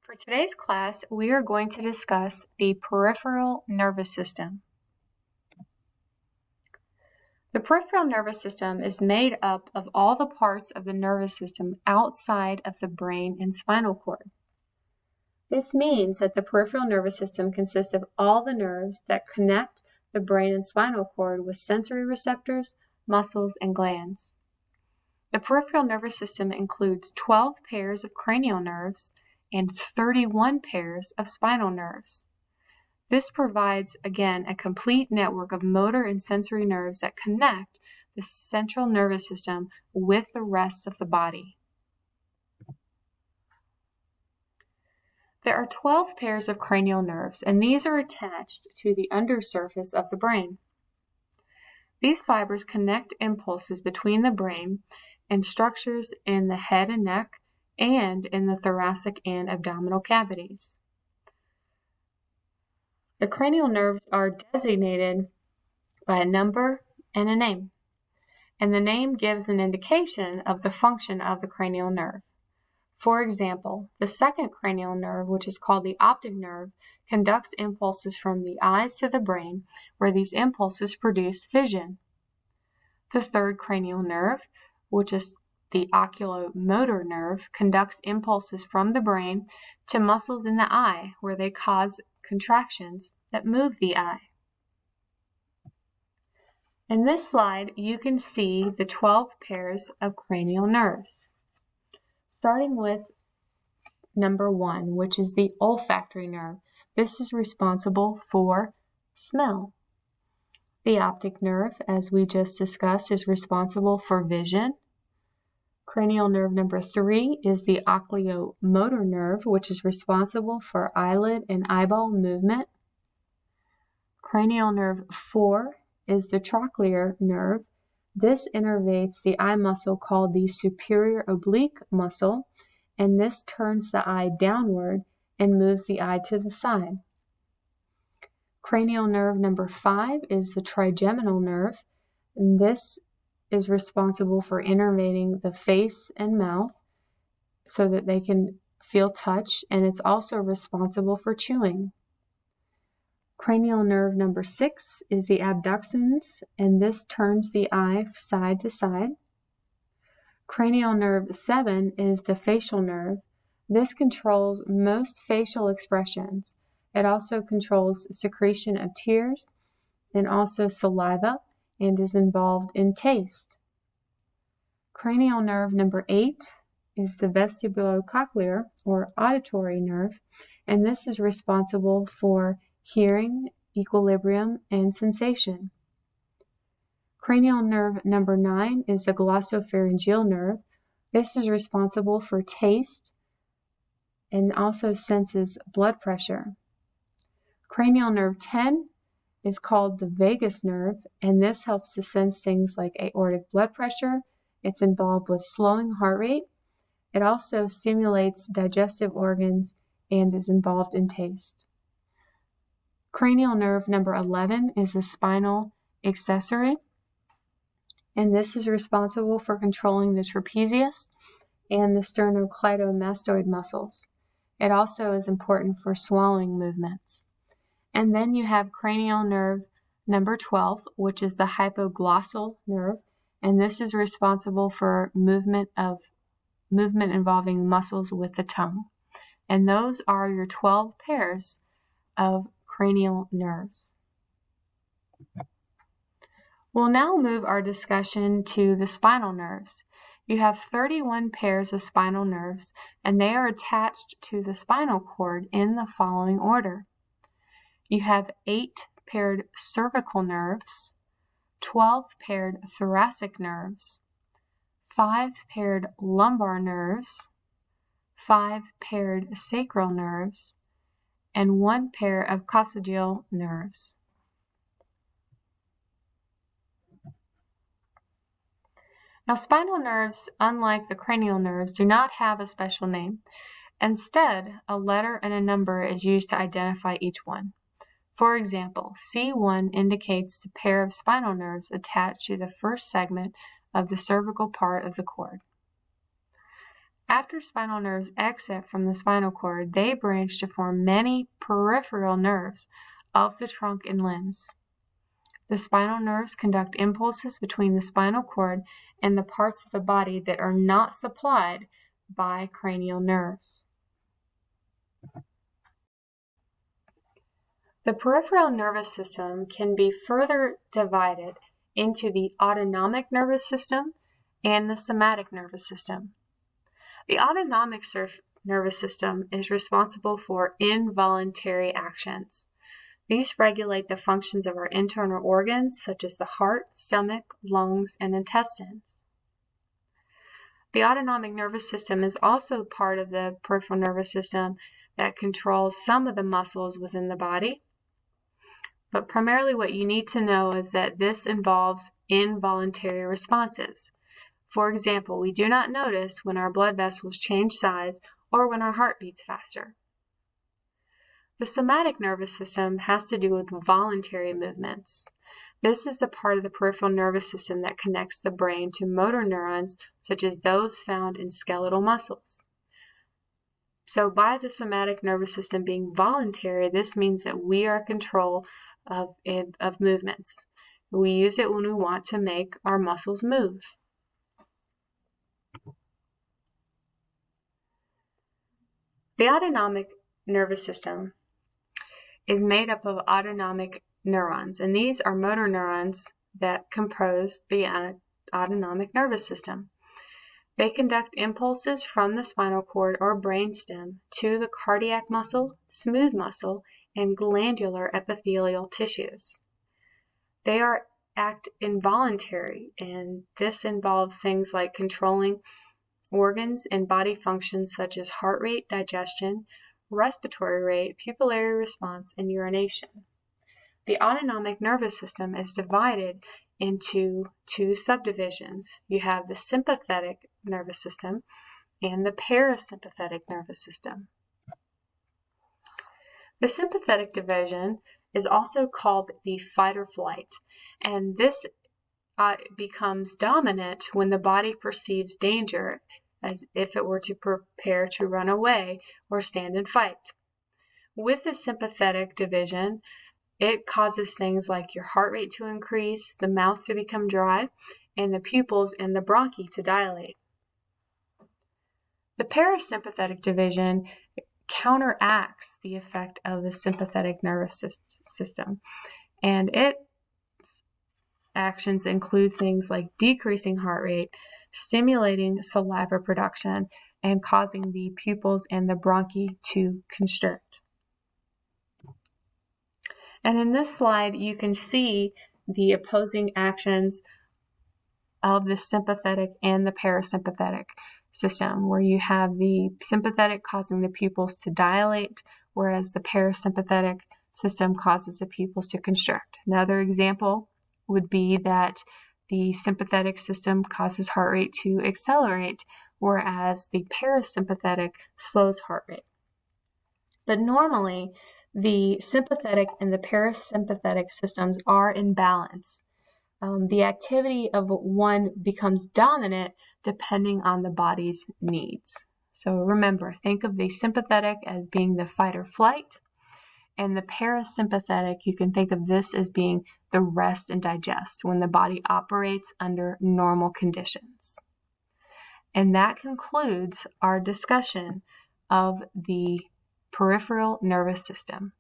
For today's class, we are going to discuss the peripheral nervous system. The peripheral nervous system is made up of all the parts of the nervous system outside of the brain and spinal cord. This means that the peripheral nervous system consists of all the nerves that connect the brain and spinal cord with sensory receptors, muscles, and glands. The peripheral nervous system includes 12 pairs of cranial nerves and 31 pairs of spinal nerves. This provides, again, a complete network of motor and sensory nerves that connect the central nervous system with the rest of the body. There are 12 pairs of cranial nerves, and these are attached to the undersurface of the brain. These fibers connect impulses between the brain and structures in the head and neck, and in the thoracic and abdominal cavities. The cranial nerves are designated by a number and a name, and the name gives an indication of the function of the cranial nerve. For example, the second cranial nerve, which is called the optic nerve, conducts impulses from the eyes to the brain, where these impulses produce vision. The third cranial nerve, which is the oculomotor nerve, conducts impulses from the brain to muscles in the eye, where they cause contractions that move the eye. In this slide, you can see the 12 pairs of cranial nerves, starting with number 1, which is the olfactory nerve. This is responsible for smell. The optic nerve, as we just discussed, is responsible for vision. Cranial nerve number 3 is the oculomotor nerve, which is responsible for eyelid and eyeball movement. Cranial nerve 4 is the trochlear nerve. This innervates the eye muscle called the superior oblique muscle, and this turns the eye downward and moves the eye to the side. Cranial nerve number 5 is the trigeminal nerve, and this is responsible for innervating the face and mouth so that they can feel touch, and it's also responsible for chewing. Cranial nerve number 6 is the abducens, and this turns the eye side to side. Cranial nerve 7 is the facial nerve. This controls most facial expressions. It also controls secretion of tears and also saliva, and is involved in taste. Cranial nerve number 8 is the vestibulocochlear or auditory nerve, and this is responsible for hearing, equilibrium, and sensation. Cranial nerve number 9 is the glossopharyngeal nerve. This is responsible for taste and also senses blood pressure. Cranial nerve 10 is called the vagus nerve, and this helps to sense things like aortic blood pressure. It's involved with slowing heart rate. It also stimulates digestive organs and is involved in taste. Cranial nerve number 11 is the spinal accessory, and this is responsible for controlling the trapezius and the sternocleidomastoid muscles. It also is important for swallowing movements. And then you have cranial nerve number 12, which is the hypoglossal nerve, and this is responsible for movement involving muscles with the tongue. And those are your 12 pairs of cranial nerves. We'll now move our discussion to the spinal nerves. You have 31 pairs of spinal nerves, and they are attached to the spinal cord in the following order. You have 8 paired cervical nerves, 12 paired thoracic nerves, 5 paired lumbar nerves, 5 paired sacral nerves, and 1 pair of coccygeal nerves. Now, spinal nerves, unlike the cranial nerves, do not have a special name. Instead, a letter and a number is used to identify each one. For example, C1 indicates the pair of spinal nerves attached to the first segment of the cervical part of the cord. After spinal nerves exit from the spinal cord, they branch to form many peripheral nerves of the trunk and limbs. The spinal nerves conduct impulses between the spinal cord and the parts of the body that are not supplied by cranial nerves. The peripheral nervous system can be further divided into the autonomic nervous system and the somatic nervous system. The autonomic nervous system is responsible for involuntary actions. These regulate the functions of our internal organs, such as the heart, stomach, lungs, and intestines. The autonomic nervous system is also part of the peripheral nervous system that controls some of the muscles within the body. But primarily what you need to know is that this involves involuntary responses. For example, we do not notice when our blood vessels change size or when our heart beats faster. The somatic nervous system has to do with voluntary movements. This is the part of the peripheral nervous system that connects the brain to motor neurons, such as those found in skeletal muscles. So by the somatic nervous system being voluntary, this means that we are in control of movements. We use it when we want to make our muscles move. The autonomic nervous system is made up of autonomic neurons, and these are motor neurons that compose the autonomic nervous system. They conduct impulses from the spinal cord or brainstem to the cardiac muscle, smooth muscle, and glandular epithelial tissues. They act involuntary, and this involves things like controlling organs and body functions such as heart rate, digestion, respiratory rate, pupillary response, and urination. The autonomic nervous system is divided into two subdivisions. You have the sympathetic nervous system and the parasympathetic nervous system. The sympathetic division is also called the fight or flight, and this becomes dominant when the body perceives danger, as if it were to prepare to run away or stand and fight. With the sympathetic division, it causes things like your heart rate to increase, the mouth to become dry, and the pupils and the bronchi to dilate. The parasympathetic division counteracts the effect of the sympathetic nervous system, and its actions include things like decreasing heart rate, stimulating saliva production, and causing the pupils and the bronchi to constrict. And in this slide, you can see the opposing actions of the sympathetic and the parasympathetic system, where you have the sympathetic causing the pupils to dilate, whereas the parasympathetic system causes the pupils to constrict. Another example would be that the sympathetic system causes heart rate to accelerate, whereas the parasympathetic slows heart rate. But normally, the sympathetic and the parasympathetic systems are in balance. The activity of one becomes dominant depending on the body's needs. So remember, think of the sympathetic as being the fight or flight, and the parasympathetic, you can think of this as being the rest and digest, when the body operates under normal conditions. And that concludes our discussion of the peripheral nervous system.